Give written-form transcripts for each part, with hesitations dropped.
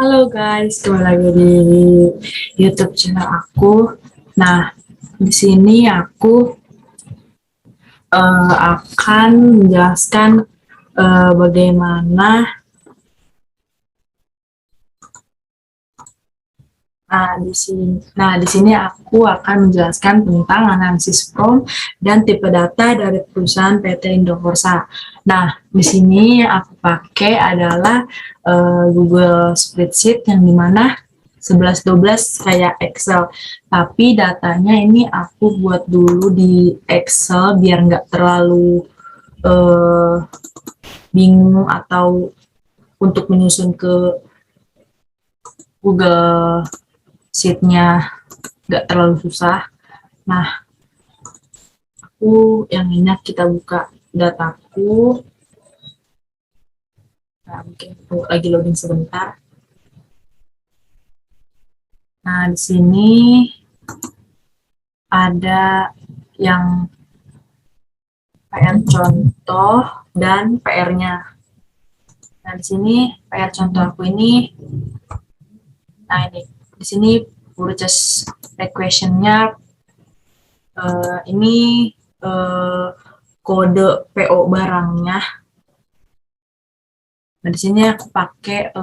Halo guys, kembali lagi di YouTube channel aku. Nah, di sini aku akan menjelaskan bagaimana. Nah, di sini aku akan menjelaskan tentang analisis prompt dan tipe data dari perusahaan PT Indokorsa. Nah, di sini aku pakai adalah Google Spreadsheet yang dimana 11-12 kayak Excel. Tapi datanya ini aku buat dulu di Excel biar nggak terlalu eh, bingung atau untuk menyusun ke Google Sheet-nya nggak terlalu susah. Nah, yang ini kita buka dataku. Nah, mungkin lagi loading sebentar. Nah, di sini ada yang PR contoh dan PR-nya. Nah, di sini PR contoh aku ini. Nah, ini di sini purchase request-nya ini kode PO barangnya. Nah, di sini aku pakai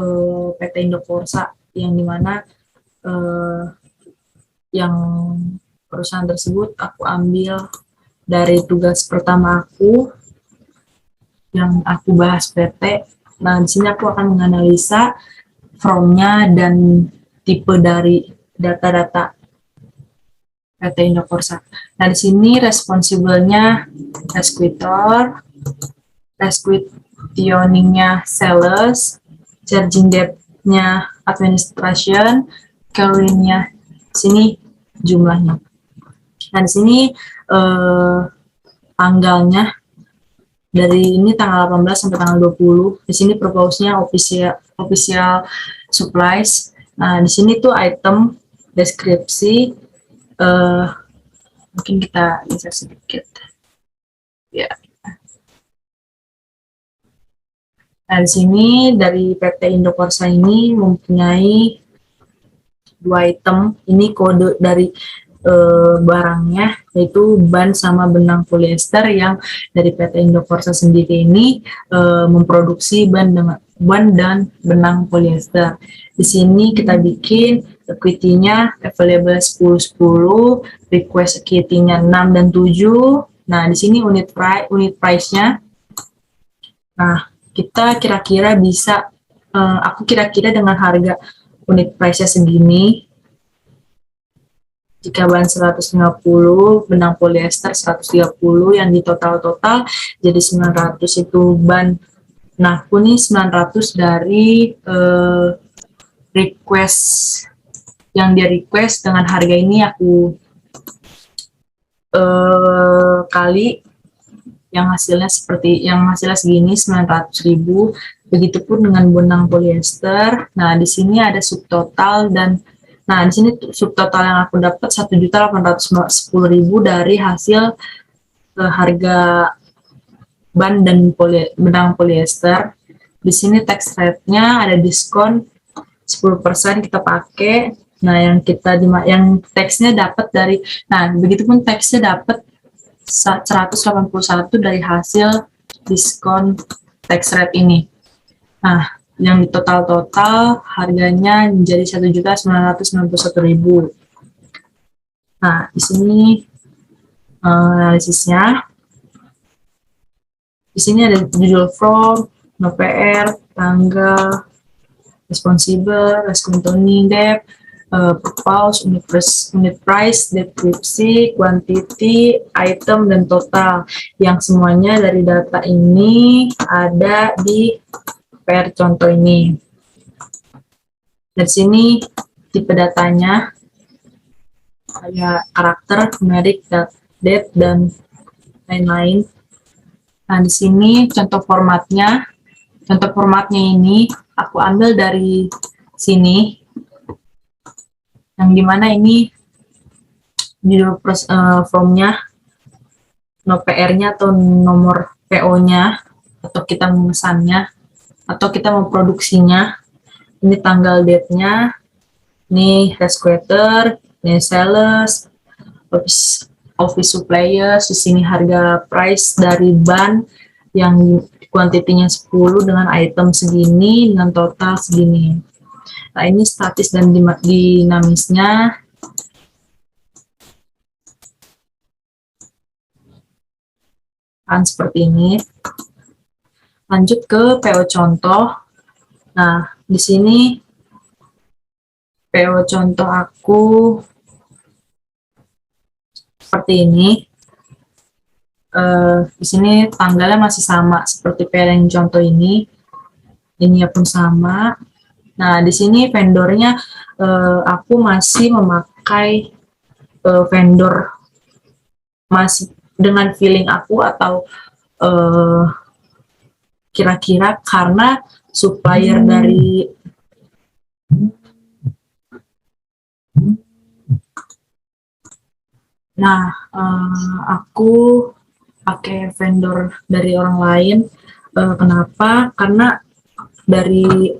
PT Indokorsa yang dimana yang perusahaan tersebut aku ambil dari tugas pertama aku yang aku bahas PT. Nah, di sini aku akan menganalisa from-nya dan tipe dari data-data PT Indokorsa. Nah, di sini responsible-nya Resquitor, requisitioning-nya sales, charging date-nya administration, calorie-nya sini jumlahnya. Nah, di sini tanggalnya dari ini tanggal 18 sampai tanggal 20. Di sini propose-nya official supplies. Nah, di sini tuh item deskripsi mungkin kita bisa sedikit ya. Nah, di sini dari PT Indokorsa ini mempunyai 2 item. Ini kode dari barangnya, yaitu ban sama benang polyester yang dari PT Indokorsa sendiri ini memproduksi ban dan benang polyester. Di sini kita bikin equity-nya available 10-10, request equity-nya 6 dan 7. Nah, di sini unit price-nya. Nah, kita kira-kira bisa, aku kira-kira dengan harga unit price-nya segini, jika bahan 150, benang polyester 130, yang di total-total jadi 900 itu ban. Nah, aku nih 900 dari request, yang dia request dengan harga ini aku kali yang hasilnya segini 900.000. Begitupun dengan benang polyester. Nah, di sini ada subtotal dan nah di sini subtotal yang aku dapat 1.810.000 dari hasil harga ban dan benang polyester. Di sini tax rate-nya ada diskon 10% kita pakai. Nah, yang tax-nya dapat dari, nah begitupun tax-nya dapat 181 dari hasil diskon tax rate ini. Nah, yang di total harganya menjadi 1.991.000. Nah, di sini analisisnya. Di sini ada judul from, no PR, tanggal, responsible, rescontaining depth, purpose, unit price, deskripsi, quantity, item, dan total. Yang semuanya dari data ini ada di PR contoh ini. Dari sini tipe datanya ada karakter, numerik, date, dan lain-lain. Nah, di sini contoh formatnya. Contoh formatnya ini aku ambil dari sini, yang dimana ini judul from-nya no PR-nya atau nomor PO-nya, atau kita memesannya, atau kita memproduksinya. Ini tanggal date-nya, ini rescuer, ini sales, office suppliers, di sini harga price dari ban yang kuantitinya 10 dengan item segini dengan total segini. Nah, ini statis dan dinamisnya. Kan seperti ini. Lanjut ke PO contoh. Nah, di sini PO contoh aku seperti ini. Di sini tanggalnya masih sama seperti PO yang contoh ini. Ini pun sama. Nah, di sini vendornya aku masih memakai vendor masih dengan feeling aku atau kira-kira karena supplier dari aku pakai vendor dari orang lain. Kenapa? Karena dari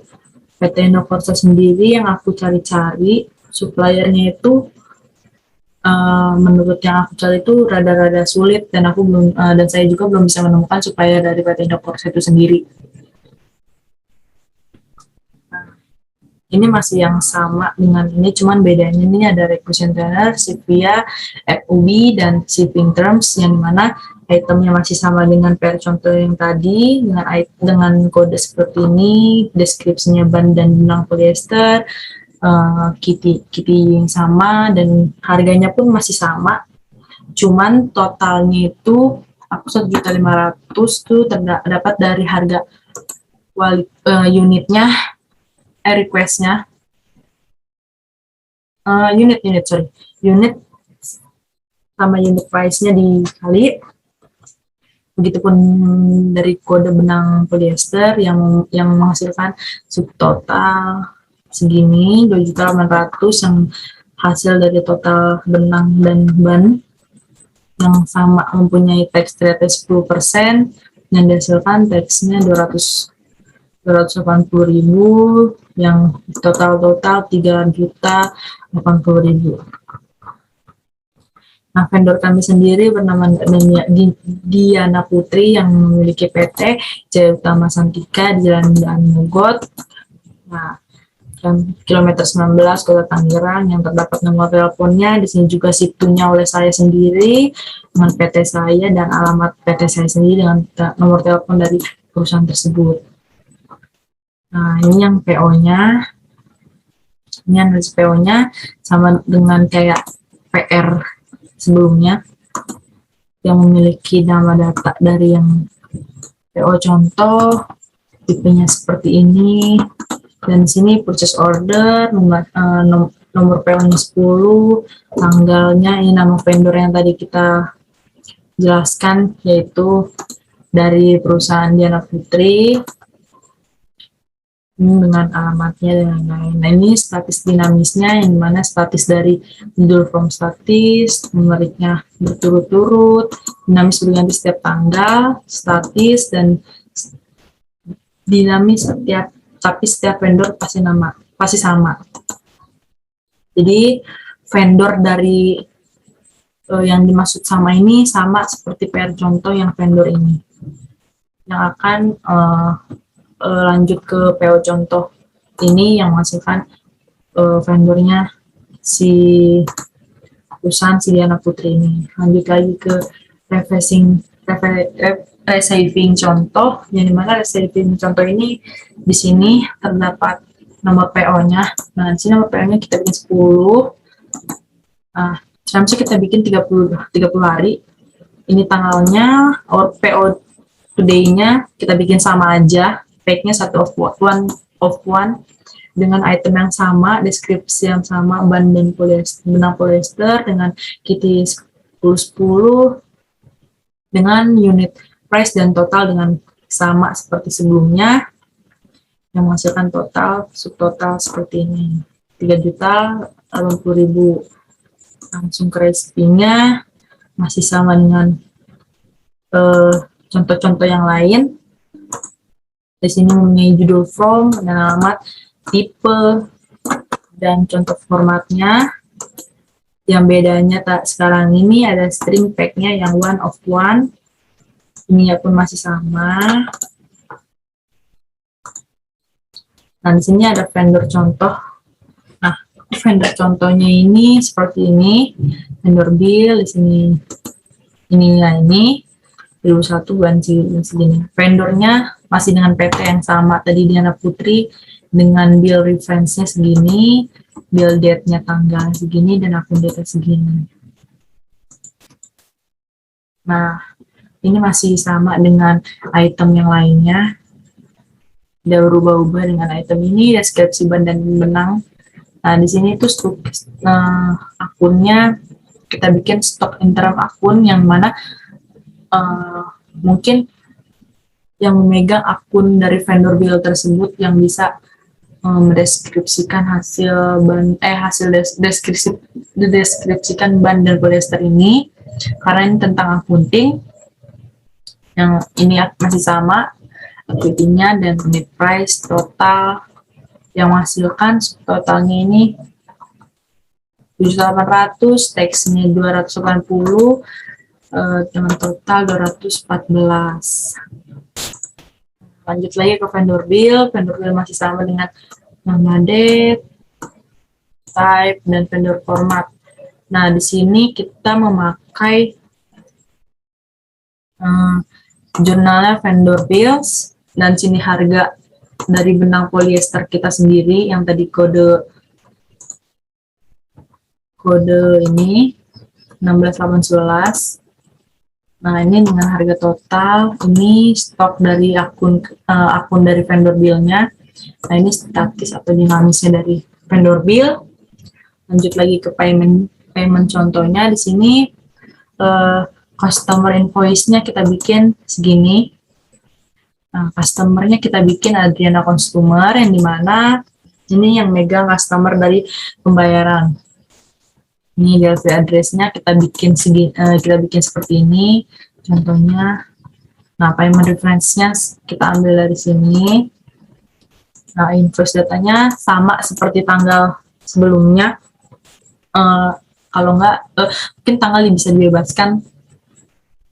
PT Indokorsa sendiri yang aku cari-cari suppliernya itu menurut yang aku cari itu rada-rada sulit, dan aku belum dan saya juga belum bisa menemukan supplier dari PT Indokorsa itu sendiri. Ini masih yang sama dengan ini, cuman bedanya ini ada requisition trainer, Sivia, FUB, dan shipping terms, yang dimana itemnya masih sama dengan per contoh yang tadi, dengan kode seperti ini, deskripsinya ban dan benang polyester, kitty yang sama, dan harganya pun masih sama, cuman totalnya itu aku 1.500.000 tuh terdapat dari harga unitnya, requestnya, unit sama unit price-nya dikali, begitupun dari kode benang polyester yang menghasilkan subtotal segini 2.800.000 yang hasil dari total benang dan ban yang sama mempunyai tax rate 10%, yang dihasilkan tax-nya 280.000, yang total 3.080.000. Nah, vendor kami sendiri bernama Diana Putri yang memiliki PT Jaya Utama Santika di Jalan Daan Mogot. Nah, kilometer 19 Kota Tangerang, yang terdapat nomor teleponnya. Di sini juga situnya oleh saya sendiri dengan PT saya dan alamat PT saya sendiri dengan nomor telepon dari perusahaan tersebut. Nah, ini yang PO-nya. Ini analis PO-nya sama dengan kayak PR sebelumnya yang memiliki nama data dari yang PO contoh, tipenya seperti ini. Dan di sini purchase order, nomor PO-nya 10, tanggalnya, ini nama vendor yang tadi kita jelaskan, yaitu dari perusahaan Diana Putri, dengan alamatnya dan lain-lain. Nah, ini statis dinamisnya, yang dimana statis dari middle from statis, numeriknya berturut-turut, dinamis berganti setiap tanggal, statis, dan dinamis tapi setiap vendor pasti sama. Jadi vendor dari yang dimaksud sama ini sama seperti PR contoh yang vendor ini, yang akan lanjut ke PO contoh ini yang menghasilkan vendornya si perusahaan si Diana Putri ini. Lanjut lagi ke receiving contoh, yang dimana receiving contoh ini di sini terdapat nomor PO-nya. Nah, di sini nomor PO-nya kita bikin 10. Nah, sampai kita bikin 30 hari. Ini tanggalnya, PO today-nya kita bikin sama aja. Pack-nya 1 of 1 dengan item yang sama, deskripsi yang sama, ban dan benang polyester dengan kitty 10 dengan unit price dan total dengan sama seperti sebelumnya, yang menghasilkan total subtotal seperti ini 3.080.000. Langsung ke recipe-nya masih sama dengan contoh-contoh yang lain. Di sini mempunyai judul form dan alamat, tipe, dan contoh formatnya. Yang bedanya sekarang ini ada string pack-nya yang one of one. Ini pun masih sama. Nah, di sini ada vendor contoh. Nah, vendor contohnya ini seperti ini. Vendor bill di sini. Ininya ini 2001 bulan segini. Vendornya masih dengan PT yang sama tadi Diana Putri, dengan bill reference-nya segini, bill date-nya tanggal segini, dan akun data segini. Nah, ini masih sama dengan item yang lainnya. Udah berubah-ubah dengan item ini, deskripsi ban dan benang. Nah, di sini itu akunnya kita bikin stok interim akun yang mana mungkin yang memegang akun dari vendor bill tersebut yang bisa mendeskripsikan hasil deskripsikan ban dan polyester ini, karena ini tentang accounting. Yang ini masih sama equity-nya dan unit price total yang menghasilkan totalnya ini 7.800, tax-nya 280, dengan total 214. Lanjut lagi ke vendor bill masih sama dengan nama, date, type, dan vendor format. Nah, di sini kita memakai jurnalnya vendor bills, dan sini harga dari benang polyester kita sendiri yang tadi kode ini 16811. Nah, ini dengan harga total, ini stok dari akun dari vendor bill-nya. Nah, ini statis atau dinamisnya dari vendor bill. Lanjut lagi ke payment contohnya di sini customer invoice-nya kita bikin segini. Nah, customer-nya kita bikin Adriana Consumer, yang dimana ini yang megang customer dari pembayaran. Ini DLV address-nya kita bikin seperti ini contohnya. Nah, payment reference-nya kita ambil dari sini. Nah, invoice datanya sama seperti tanggal sebelumnya. Kalau enggak, mungkin tanggal bisa dibebaskan.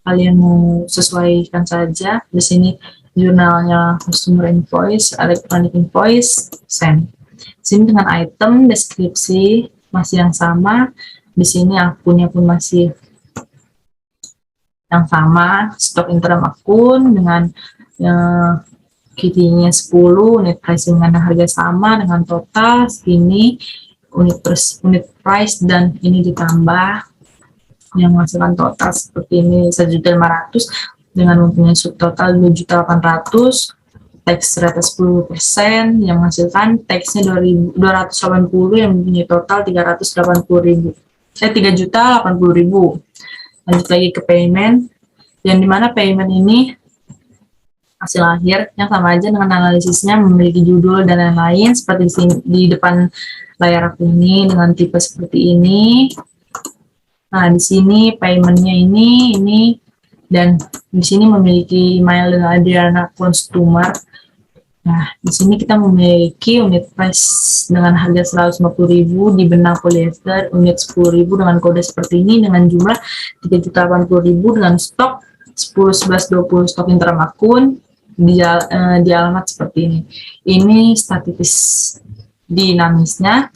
Kalian mau sesuaikan saja. Di sini jurnalnya customer invoice, electronic invoice, send. Di sini dengan item, deskripsi masih yang sama. Di sini akunnya pun masih yang sama, stok interim akun dengan KIT-nya 10, unit price dengan harga sama dengan total segini, unit price, dan ini ditambah yang menghasilkan total seperti ini 1.500.000 dengan mempunyai subtotal 2.800.000, tax rate 10% yang menghasilkan taxnya 280 yang mempunyai total 380.000. 3.080.000. Lanjut lagi ke payment, yang dimana payment ini hasil akhir yang sama aja dengan analisisnya, memiliki judul dan lain-lain seperti di sini, di depan layar aku ini dengan tipe seperti ini. Nah, di sini paymentnya ini dan di sini memiliki email dengan Adriana Consumer. Nah, di sini kita memiliki unit price dengan harga 150.000 di benang polyester, unit 10.000 dengan kode seperti ini dengan jumlah 3.080.000 dengan stok 10, 11, 20 stok interim akun di alamat seperti ini. Ini statis dinamisnya.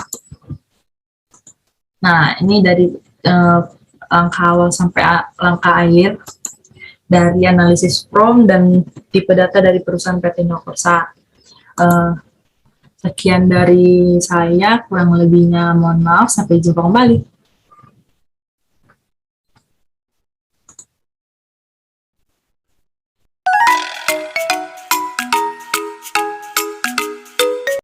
Nah, ini dari langkah awal sampai langkah akhir dari analisis from dan tipe data dari perusahaan PT Indokorsa. Sekian dari saya, kurang lebihnya mohon maaf, sampai jumpa kembali.